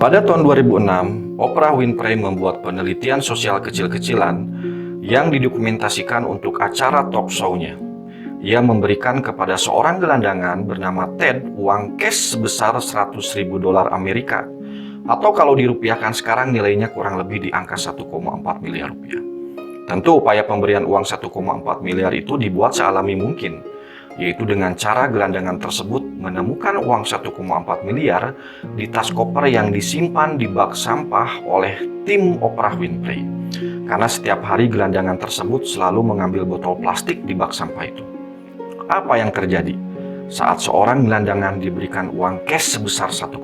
Pada tahun 2006, Oprah Winfrey membuat penelitian sosial kecil-kecilan yang didokumentasikan untuk acara talk show-nya. Ia memberikan kepada seorang gelandangan bernama Ted uang cash sebesar $100.000 Amerika, atau kalau dirupiahkan sekarang nilainya kurang lebih di angka 1,4 miliar rupiah. Tentu upaya pemberian uang 1,4 miliar itu dibuat sealami mungkin, yaitu dengan cara gelandangan tersebut menemukan uang 1,4 miliar di tas koper yang disimpan di bak sampah oleh tim Oprah Winfrey. Karena setiap hari gelandangan tersebut selalu mengambil botol plastik di bak sampah itu. Apa yang terjadi saat seorang gelandangan diberikan uang cash sebesar 1,4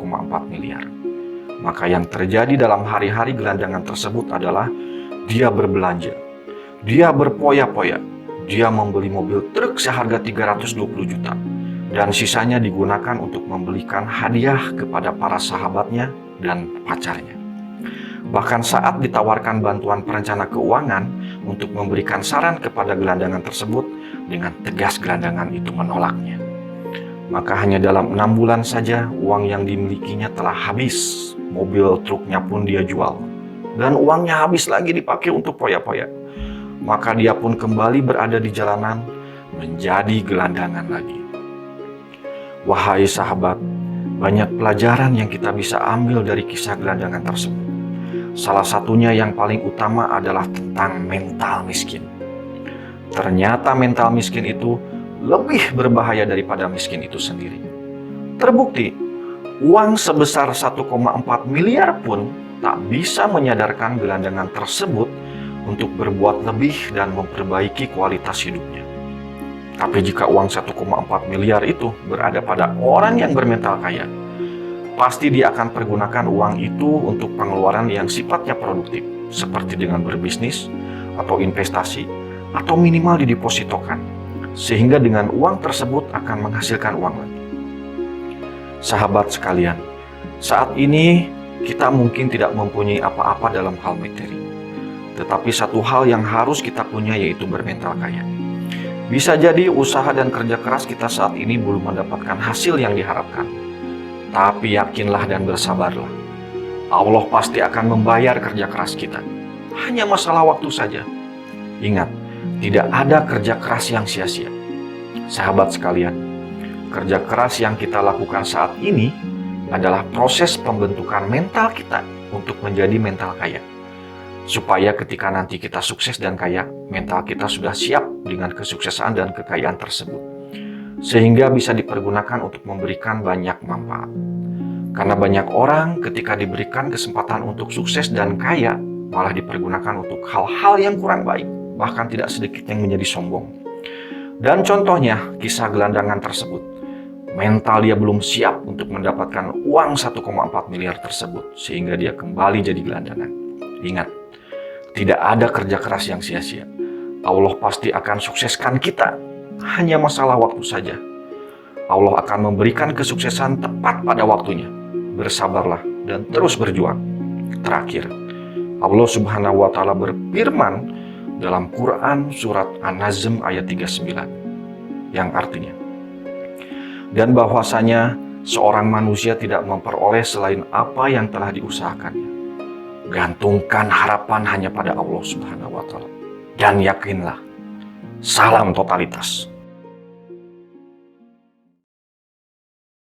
miliar? Maka yang terjadi dalam hari-hari gelandangan tersebut adalah dia berbelanja, dia berpoya-poya, dia membeli mobil truk seharga 320 juta, dan sisanya digunakan untuk membelikan hadiah kepada para sahabatnya dan pacarnya. Bahkan saat ditawarkan bantuan perencana keuangan untuk memberikan saran kepada gelandangan tersebut, dengan tegas gelandangan itu menolaknya. Maka hanya dalam 6 bulan saja uang yang dimilikinya telah habis. Mobil truknya pun dia jual, dan uangnya habis lagi dipakai untuk poya-poya. Maka dia pun kembali berada di jalanan menjadi gelandangan lagi. Wahai sahabat, banyak pelajaran yang kita bisa ambil dari kisah gelandangan tersebut. Salah satunya yang paling utama adalah tentang mental miskin. Ternyata mental miskin itu lebih berbahaya daripada miskin itu sendiri. Terbukti, uang sebesar 1,4 miliar pun tak bisa menyadarkan gelandangan tersebut untuk berbuat lebih dan memperbaiki kualitas hidupnya. Tapi jika uang 1,4 miliar itu berada pada orang yang bermental kaya, pasti dia akan pergunakan uang itu untuk pengeluaran yang sifatnya produktif, seperti dengan berbisnis atau investasi, atau minimal didepositokan, sehingga dengan uang tersebut akan menghasilkan uang lagi. Sahabat sekalian, saat ini kita mungkin tidak mempunyai apa-apa dalam hal materi, tetapi satu hal yang harus kita punya yaitu bermental kaya. Bisa jadi usaha dan kerja keras kita saat ini belum mendapatkan hasil yang diharapkan, tapi yakinlah dan bersabarlah. Allah pasti akan membayar kerja keras kita. Hanya masalah waktu saja. Ingat, tidak ada kerja keras yang sia-sia. Sahabat sekalian, kerja keras yang kita lakukan saat ini adalah proses pembentukan mental kita untuk menjadi mental kaya. Supaya ketika nanti kita sukses dan kaya, mental kita sudah siap dengan kesuksesan dan kekayaan tersebut. Sehingga bisa dipergunakan untuk memberikan banyak manfaat. Karena banyak orang ketika diberikan kesempatan untuk sukses dan kaya, malah dipergunakan untuk hal-hal yang kurang baik, bahkan tidak sedikit yang menjadi sombong. Dan contohnya, kisah gelandangan tersebut. Mental dia belum siap untuk mendapatkan uang 1,4 miliar tersebut, sehingga dia kembali jadi gelandangan. Ingat, tidak ada kerja keras yang sia-sia. Allah pasti akan sukseskan kita. Hanya masalah waktu saja. Allah akan memberikan kesuksesan tepat pada waktunya. Bersabarlah dan terus berjuang. Terakhir, Allah Subhanahu wa Ta'ala berfirman dalam Quran surat An-Nazm ayat 39, yang artinya, dan bahwasanya seorang manusia tidak memperoleh selain apa yang telah diusahakannya. Gantungkan harapan hanya pada Allah Subhanahu wa Ta'ala, dan yakinlah, salam totalitas.